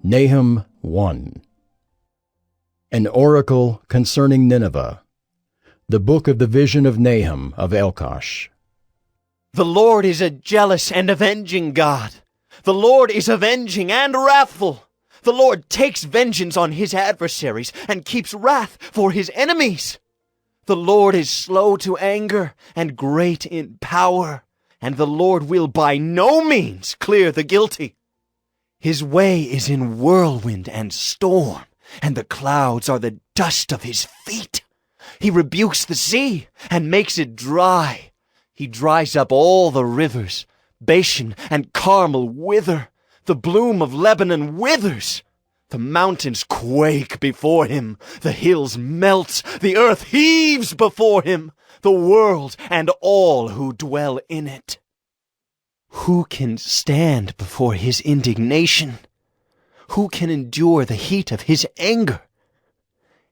Nahum 1. An oracle concerning Nineveh. The book of the vision of Nahum of Elkosh. The Lord is a jealous and avenging God. The Lord is avenging and wrathful. The Lord takes vengeance on his adversaries and keeps wrath for his enemies. The Lord is slow to anger and great in power, and the Lord will by no means clear the guilty. His way is in whirlwind and storm, and the clouds are the dust of his feet. He rebukes the sea and makes it dry. He dries up all the rivers. Bashan and Carmel wither. The bloom of Lebanon withers. The mountains quake before him. The hills melt. The earth heaves before him. The world and all who dwell in it. Who can stand before his indignation? Who can endure the heat of his anger?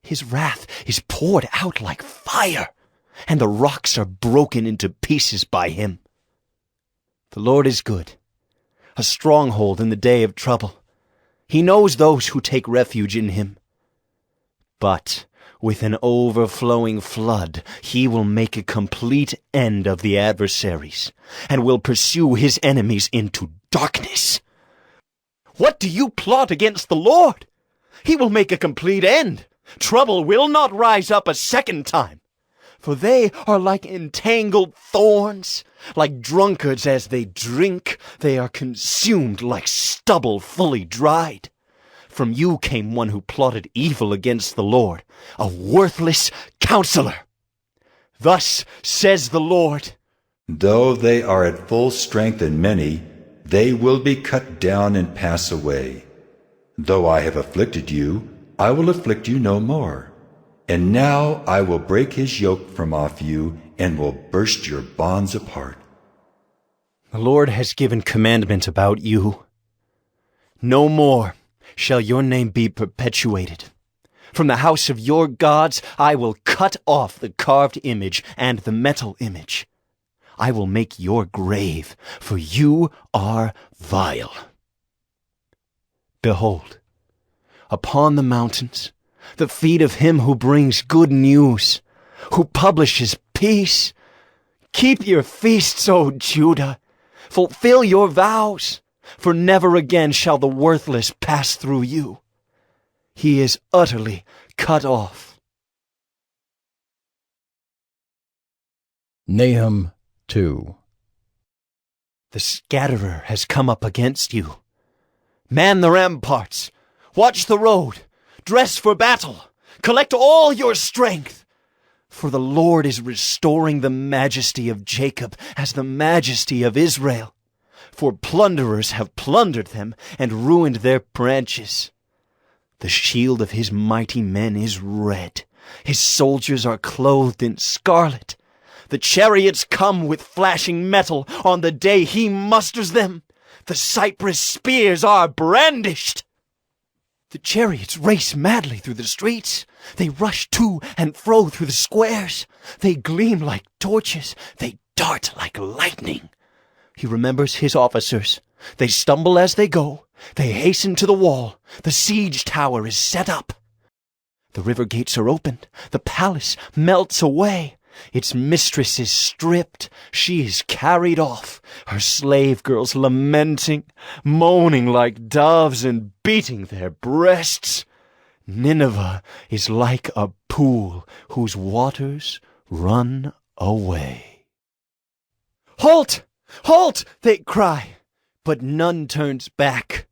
His wrath is poured out like fire, and the rocks are broken into pieces by him. The Lord is good, a stronghold in the day of trouble. He knows those who take refuge in him. But with an overflowing flood, he will make a complete end of the adversaries, and will pursue his enemies into darkness. What do you plot against the Lord? He will make a complete end. Trouble will not rise up a second time. For they are like entangled thorns, like drunkards as they drink. They are consumed like stubble fully dried. From you came one who plotted evil against the Lord, a worthless counselor. Thus says the Lord, though they are at full strength and many, they will be cut down and pass away. Though I have afflicted you, I will afflict you no more. And now I will break his yoke from off you and will burst your bonds apart. The Lord has given commandment about you. No more shall your name be perpetuated. From the house of your gods I will cut off the carved image and the metal image. I will make your grave, for you are vile. Behold, upon the mountains, the feet of him who brings good news, who publishes peace. Keep your feasts, O Judah. Fulfill your vows, for never again shall the worthless pass through you. He is utterly cut off. Nahum 2. The scatterer has come up against you. Man the ramparts. Watch the road. Dress for battle. Collect all your strength. For the Lord is restoring the majesty of Jacob as the majesty of Israel. For plunderers have plundered them and ruined their branches. The shield of his mighty men is red. His soldiers are clothed in scarlet. The chariots come with flashing metal on the day he musters them. The cypress spears are brandished. The chariots race madly through the streets. They rush to and fro through the squares. They gleam like torches. They dart like lightning. He remembers his officers. They stumble as they go. They hasten to the wall. The siege tower is set up. The river gates are opened. The palace melts away. Its mistress is stripped. She is carried off. Her slave girls lamenting, moaning like doves and beating their breasts. Nineveh is like a pool whose waters run away. Halt! Halt! They cry, but none turns back.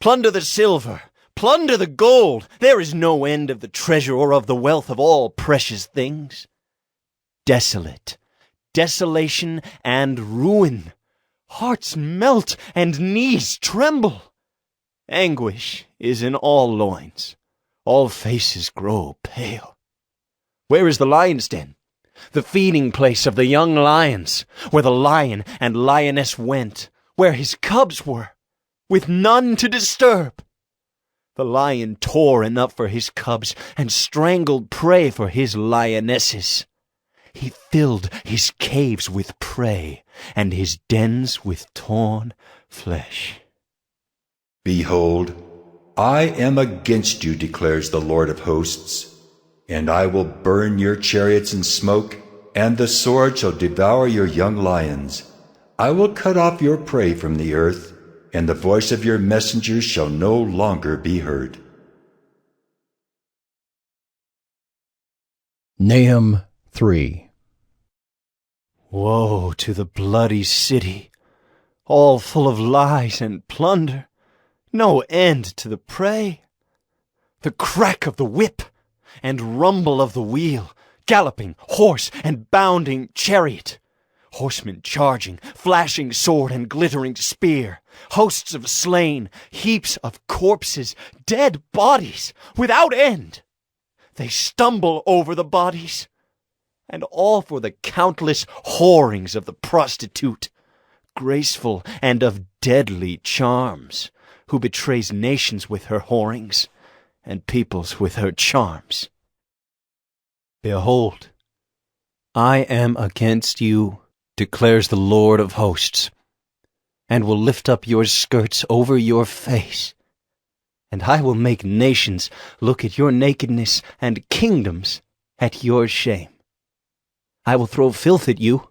Plunder the silver. Plunder the gold. There is no end of the treasure or of the wealth of all precious things. Desolate, desolation and ruin. Hearts melt and knees tremble. Anguish is in all loins. All faces grow pale. Where is the lion's den? The feeding place of the young lions, where the lion and lioness went, where his cubs were, with none to disturb. The lion tore enough for his cubs and strangled prey for his lionesses. He filled his caves with prey, and his dens with torn flesh. Behold, I am against you, declares the Lord of hosts, and I will burn your chariots in smoke, and the sword shall devour your young lions. I will cut off your prey from the earth, and the voice of your messengers shall no longer be heard. Nahum 3. Woe to the bloody city, all full of lies and plunder, no end to the prey. The crack of the whip and rumble of the wheel, galloping horse and bounding chariot, horsemen charging, flashing sword and glittering spear, hosts of slain, heaps of corpses, dead bodies without end. They stumble over the bodies, and all for the countless whorings of the prostitute, graceful and of deadly charms, who betrays nations with her whorings, and peoples with her charms. Behold, I am against you, declares the Lord of hosts, and will lift up your skirts over your face, and I will make nations look at your nakedness and kingdoms at your shame. I will throw filth at you,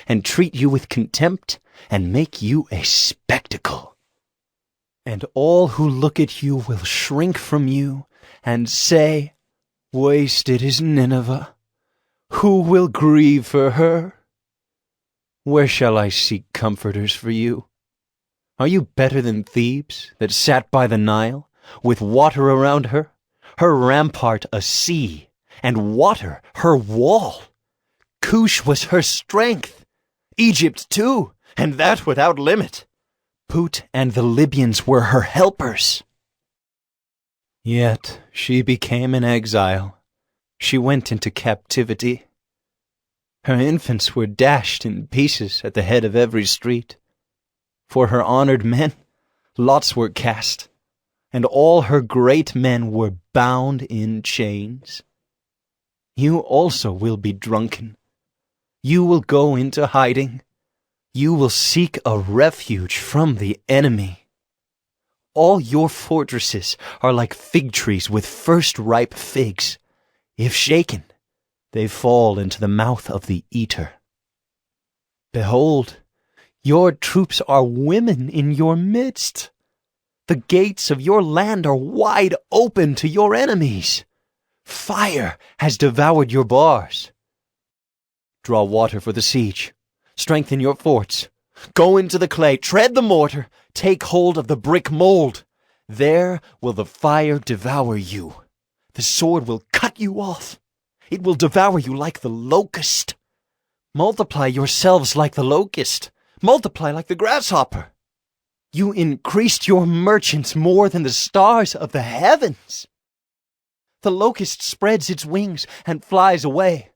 and treat you with contempt, and make you a spectacle. And all who look at you will shrink from you, and say, Wasted is Nineveh. Who will grieve for her? Where shall I seek comforters for you? Are you better than Thebes, that sat by the Nile, with water around her, her rampart a sea, and water her wall? Cush was her strength, Egypt too, and that without limit. Put and the Libyans were her helpers. Yet she became an exile. She went into captivity. Her infants were dashed in pieces at the head of every street. For her honored men, lots were cast, and all her great men were bound in chains. You also will be drunken. You will go into hiding. You will seek a refuge from the enemy. All your fortresses are like fig trees with first-ripe figs. If shaken, they fall into the mouth of the eater. Behold, your troops are women in your midst. The gates of your land are wide open to your enemies. Fire has devoured your bars. Draw water for the siege. Strengthen your forts. Go into the clay, tread the mortar, take hold of the brick mold. There will the fire devour you. The sword will cut you off. It will devour you like the locust. Multiply yourselves like the locust. Multiply like the grasshopper. You increased your merchants more than the stars of the heavens. The locust spreads its wings and flies away.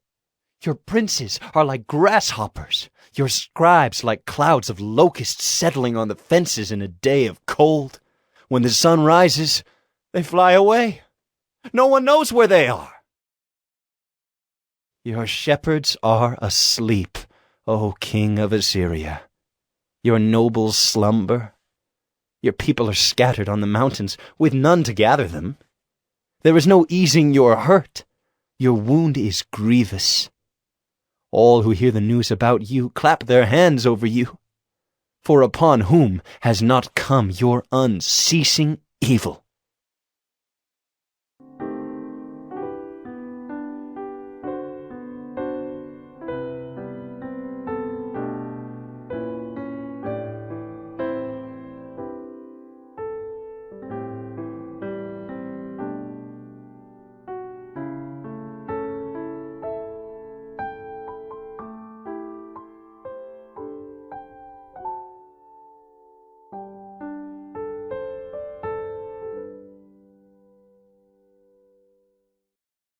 Your princes are like grasshoppers, your scribes like clouds of locusts settling on the fences in a day of cold. When the sun rises, they fly away. No one knows where they are. Your shepherds are asleep, O king of Assyria. Your nobles slumber. Your people are scattered on the mountains, with none to gather them. There is no easing your hurt. Your wound is grievous. All who hear the news about you clap their hands over you. For upon whom has not come your unceasing evil?